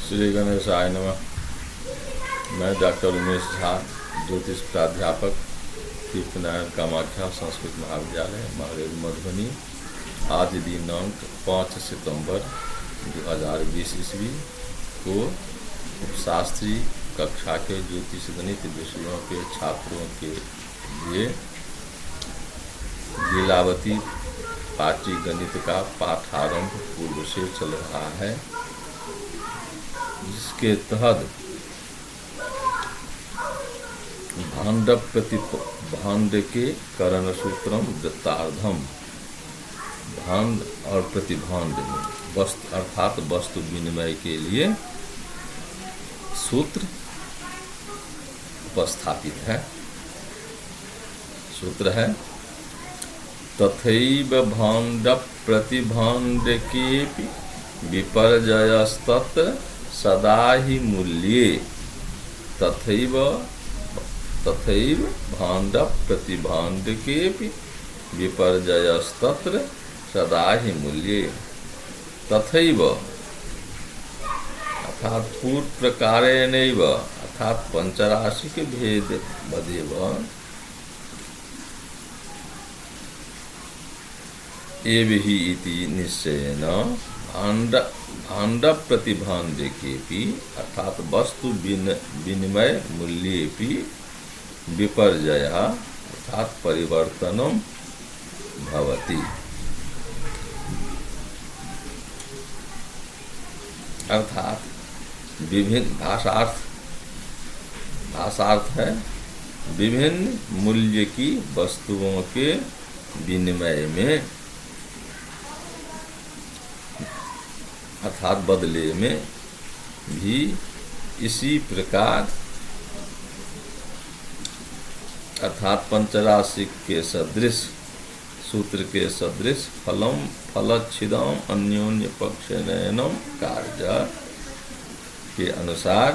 श्री गणेशाय नमः। मैं डॉक्टर उमेश झा, ज्योतिष प्राध्यापक, तीर्थनारायण कामाख्या संस्कृत महाविद्यालय महरेल मधुबनी। आज दिनांक 5 सितंबर 2020 ईस्वी को उपशास्त्री कक्षा के ज्योतिष गणित विषयों के छात्रों के लिए लीलावती पाटी गणित का पाठारंभ पूर्व से चल रहा है, जिसके तहत भांड के करण सूत्रम वृत्तार्धम, भांड और प्रतिभांड में वस्तु अर्थात वस्तु विनिमय के लिए सूत्र उपस्थापित है। सूत्र है तथैव भांड प्रतिभांडकेऽपि विपर्ययस्तत्र सदा ही मूल्ये। तथैव भांड प्रतिभांडकेऽपि विपर्ययस्तत्र सदा ही मूल्ये। तथैव अर्थात पूर्व प्रकारेणैव अर्थात पंचराशिक भेद बदेव एवहि इति निश्चयेन भांड प्रतिभांडकेऽपि अर्थात वस्तु विनिमय मूल्येऽपि विपर्ययः अर्थात परिवर्तनम भवति। अर्थात विभिन्न भाषार्थ है विभिन्न मूल्य की वस्तुओं के विनिमय में अर्थात बदले में भी इसी प्रकार अर्थात पंचराशिक के सदृश सूत्र के सदृश फलम फलच्छिदम अन्योन्य पक्षनयनम कार्य के अनुसार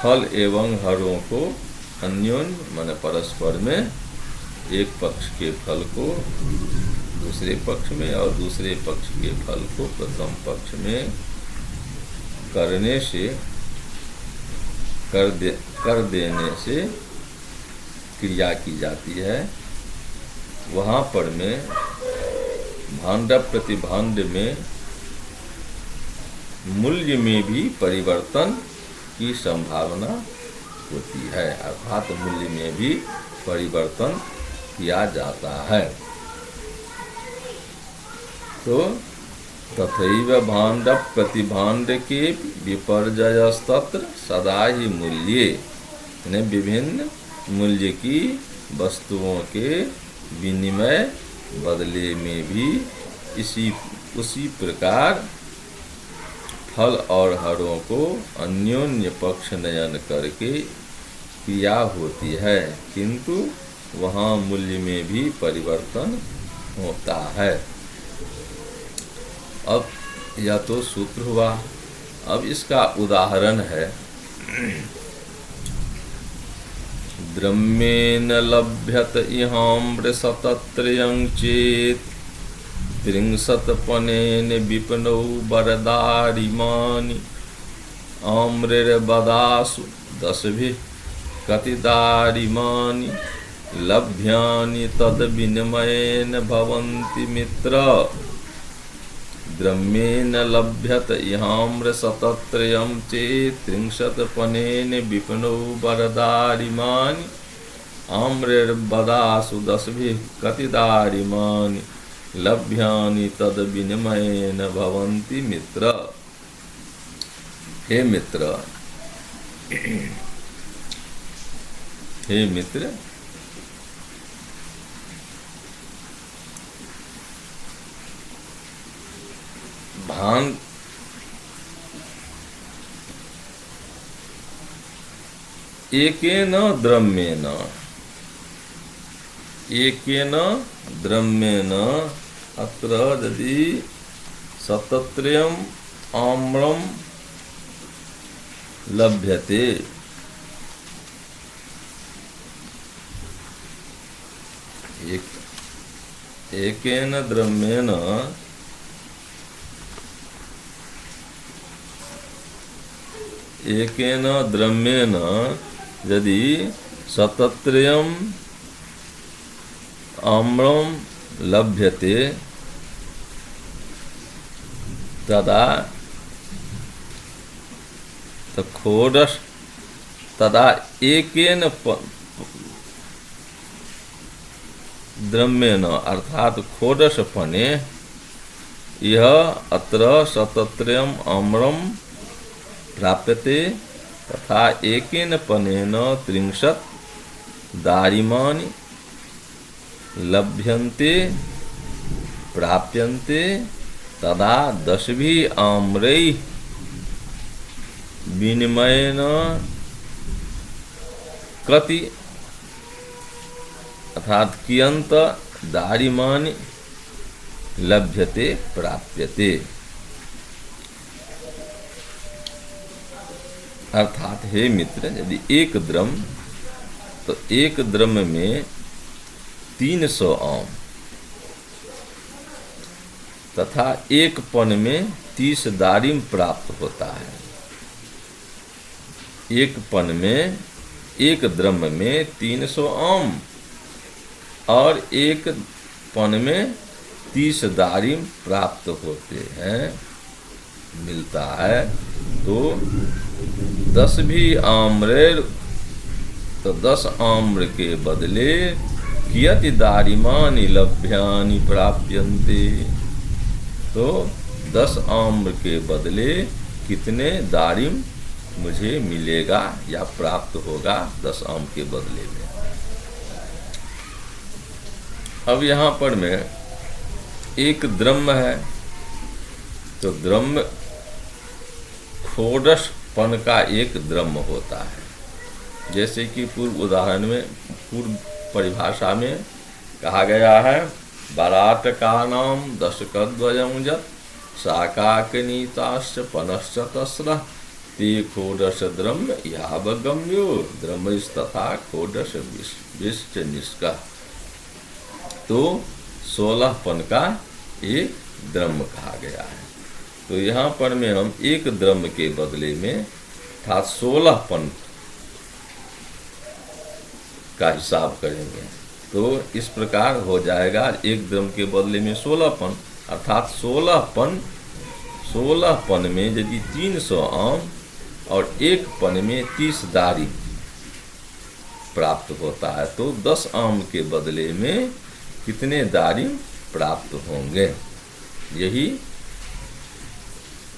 फल एवं हरों को अन्योन्य मन परस्पर में एक पक्ष के फल को दूसरे पक्ष में और दूसरे पक्ष के फल को प्रथम पक्ष में करने से कर देने से क्रिया की जाती है। वहाँ पर में भांड प्रतिभांड में मूल्य में भी परिवर्तन की संभावना होती है, अर्थात मूल्य में भी परिवर्तन किया जाता है। तो तथैव भांड प्रतिभांडके विपर्ययस्तत्र सदा ही मूल्ये, विभिन्न मूल्य की वस्तुओं के विनिमय बदले में भी उसी प्रकार फल और हरों को अन्योन्य पक्ष नयन करके क्रिया होती है, किंतु वहाँ मूल्य में भी परिवर्तन होता है। अब यह तो सूत्र हुआ। अब इसका उदाहरण है द्रम्येन लभ्यत इहाम्रशतत्रयं चेत् त्रिंशत्पनेन विपणौ वरदारिमानि आम्रेर्बदासु 10 कतिदारिमानि लभ्यानि तद्विनिमयेन भवन्ति मित्र। द्रम्येन लभ्यत इहाम्रशतत्रयं चेत् त्रिंशत्पनेन विपणौ वरदारिमानि आम्रेर्बदासु 10 कतिदारिमानि लभ्यानि तद्विनिमयेन भवन्ति मित्र। हे मित्र, हे मित्र, भांड एकेन द्रम्येन अत्र यदि शतत्रयम् आम्रं लभ्यते, एकेन द्रम्येन एकेन द्रव्येन यदि सतत्रयम् आम्रं लभ्यते तदा षोडश तदा एकेन द्रव्येन अर्थात षोडशपने यह अत्र सतत्रयम् आम्रं प्राप्यते तथा एकेन पनेन 30 दारिमानि लभ्यन्ते प्राप्यन्ते तदा 10 आम्रैः विनिमयेन कति अर्थात कियंत दारिमानि लभ्यते प्राप्यते। अर्थात हे मित्र, यदि एक द्रव्य तो एक द्रव्य में 300 आम तथा एक पन में 30 दारिम प्राप्त होता है। एक पन में एक द्रव्य में 300 आम और एक पन में 30 दारिम प्राप्त होते हैं मिलता है। तो 10 भी आम्रेर तो 10 आम्र के बदले कियति दारिमानि लभ्यानि प्राप्यन्ते। तो 10 आम्र के बदले कितने दारिम मुझे मिलेगा या प्राप्त होगा 10 आम के बदले में। अब यहाँ पर में एक द्रव्य है तो द्रव्य षोडशपन का एक द्रव्य होता है। जैसे कि पूर्व उदाहरण में पूर्व परिभाषा में कहा गया है बराटकानां 10कद्वयं यत् शाकाकनीताश्च पनश्च तस्रः ते षोडश द्रव्य यावगम्यो द्रव्यस्तथा षोडश विश्च निष्कः। तो 16पन का एक द्रव्य कहा गया है। तो यहाँ पर में हम एक द्रव्य के बदले में अर्थात 16पन का हिसाब करेंगे। तो इस प्रकार हो जाएगा एक द्रव्य के बदले में 16पन अर्थात 16पन में यदि 300 आम और एक पन में 30 दारी प्राप्त होता है तो 10 आम के बदले में कितने दारी प्राप्त होंगे, यही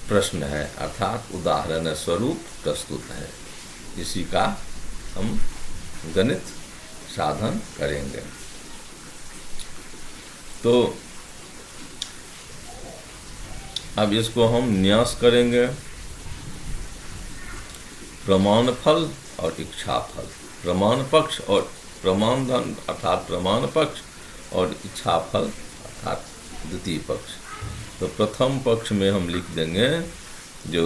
प्रश्न है अर्थात उदाहरण स्वरूप प्रस्तुत है। इसी का हम गणित साधन करेंगे। तो अब इसको हम न्यास करेंगे। प्रमाण फल और इच्छा फल, प्रमाण पक्ष और प्रमाण धन अर्थात प्रमाण पक्ष और इच्छा फल अर्थात द्वितीय पक्ष। तो प्रथम पक्ष में हम लिख देंगे जो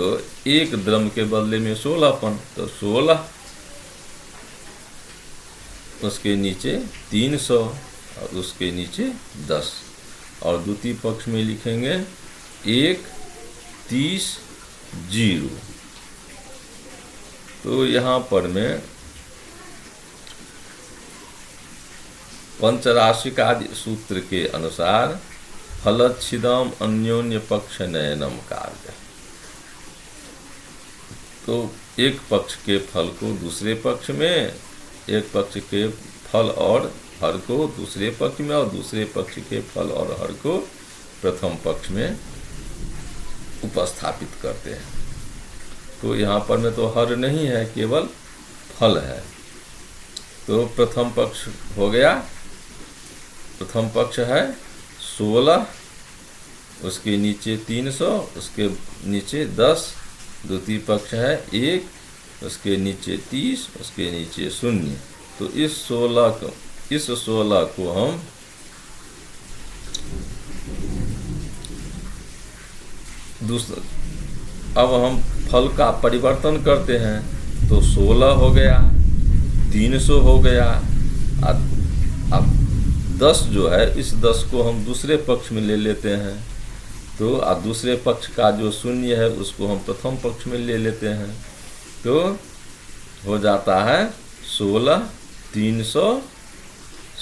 एक द्रव्य के बदले में 16पन तो 16 उसके नीचे 300 और उसके नीचे 10 और द्वितीय पक्ष में लिखेंगे 1 30 0। तो यहाँ पर में पंचराशिकादि सूत्र के अनुसार फलच्छिदम अन्योन्य पक्ष नयनम कार्य। तो एक पक्ष के फल को दूसरे पक्ष में, एक पक्ष के फल और हर को दूसरे पक्ष में और दूसरे पक्ष के फल और हर को प्रथम पक्ष में उपस्थापित करते हैं। तो यहाँ पर में तो हर नहीं है, केवल फल है। तो प्रथम पक्ष हो गया, प्रथम पक्ष है 16, उसके नीचे 300, उसके नीचे 10। द्वितीय पक्ष है 1, उसके नीचे 30, उसके नीचे 0। तो इस 16 को हम अब हम फल का परिवर्तन करते हैं तो 16 हो गया, 300 हो गया। अब 10 जो है इस 10 को हम दूसरे पक्ष में ले लेते हैं। तो अब दूसरे पक्ष का जो 0 है उसको हम प्रथम पक्ष में ले लेते हैं। तो हो जाता है 16, 300,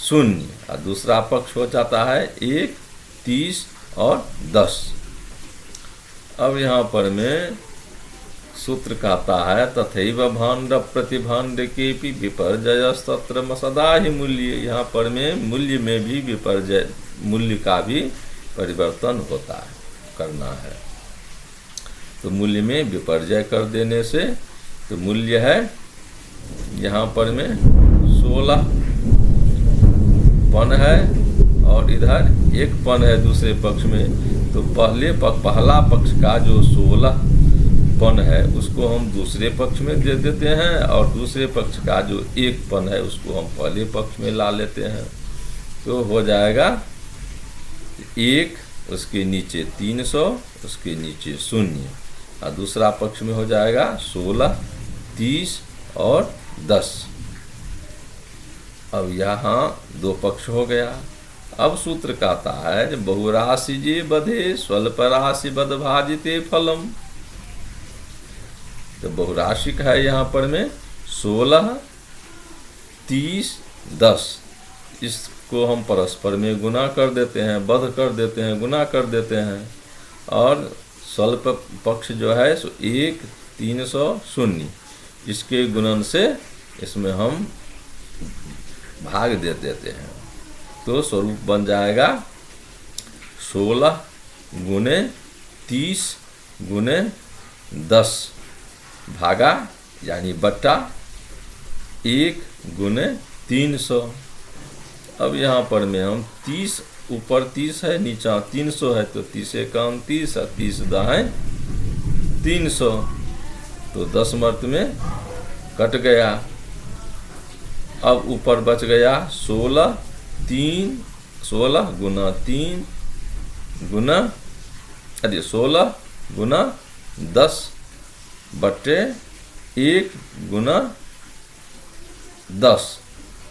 0 और दूसरा पक्ष हो जाता है 1, 30 और 10। अब यहाँ पर में सूत्र कहता है तथैव भाण्ड प्रतिभाण्ड केपि विपर्जयस्तत्र सदा ही मूल्य। यहाँ पर में मूल्य में भी विपर्जय, मूल्य का भी परिवर्तन होता है, करना है। तो मूल्य में विपर्जय कर देने से तो मूल्य है यहाँ पर में 16 पन है और इधर 1 पन है दूसरे पक्ष में। तो पहला पक्ष का जो 16 पन है उसको हम दूसरे पक्ष में दे देते हैं और दूसरे पक्ष का जो 1 पन है उसको हम पहले पक्ष में ला लेते हैं। तो हो जाएगा 1, उसके नीचे 300, उसके नीचे 0 और दूसरा पक्ष में हो जाएगा 16, 30 और 10। अब यहाँ 2 पक्ष हो गया। अब सूत्र कहता है बहुराशि जे बधे स्वल्प राशि बध भाजिते फलम। तो बहुराशिक है यहाँ पर में 16, 30, 10। इसको हम परस्पर में गुना कर देते हैं, बध कर देते हैं, गुना कर देते हैं और स्वल्प पक्ष जो है 1, 300, 0 इसके गुणन से इसमें हम भाग दे देते हैं। तो स्वरूप बन जाएगा 16 गुने 30 गुने 10 भागा यानी बट्टा 1 गुने 300। अब यहाँ पर में हम 30, ऊपर 30 है नीचा 300 है तो 30 एकाम 30 और 30 दाएं 300। तो 10 मर्त में कट गया। अब ऊपर बच गया 16 गुना 3 गुना 16 गुना 10 बटे 1 गुना 10।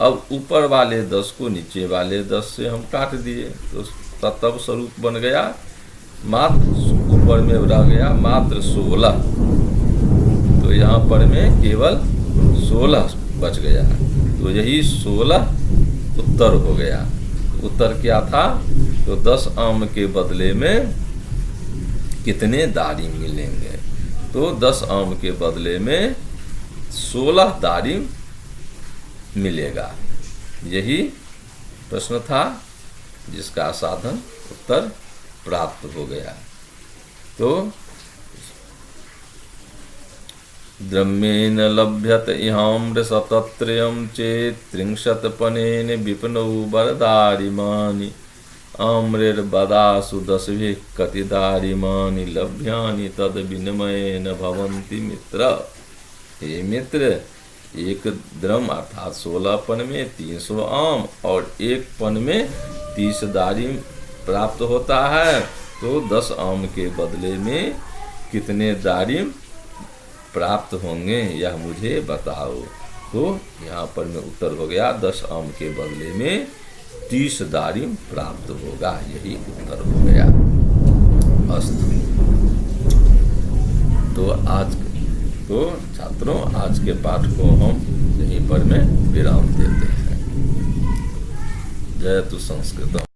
अब ऊपर वाले 10 को नीचे वाले 10 से हम काट दिए तो तब स्वरूप बन गया मात्र, ऊपर में रह गया मात्र 16। तो यहाँ पर में केवल 16 बच गया। तो यही 16 उत्तर हो गया। उत्तर क्या था? तो 10 आम के बदले में कितने दारिम मिलेंगे? तो 10 आम के बदले में 16 दारिम मिलेगा। यही प्रश्न था जिसका साधन उत्तर प्राप्त हो गया। तो द्रम्येन लभ्यत इहाम्रशतत्रयं चेत् 30 विपनौ वरदारिमानि आम्रेर्बदासु 10 कति दारिमानि लभ्यानि तद विनिमयेन भवन्ति मित्र। हे मित्र, 1 द्रम अर्थात 16 पन में 300 आम और 1 पन में 30 दारिम प्राप्त होता है। तो 10 आम के बदले में कितने दारिम प्राप्त होंगे यह मुझे बताओ। तो यहाँ पर में उत्तर हो गया 10 आम के बदले में 30 दारिम प्राप्त होगा। यही उत्तर हो गया। अस्तु। तो छात्रों, आज के पाठ को हम यहीं पर में विराम देते हैं। जय तु संस्कृतम्।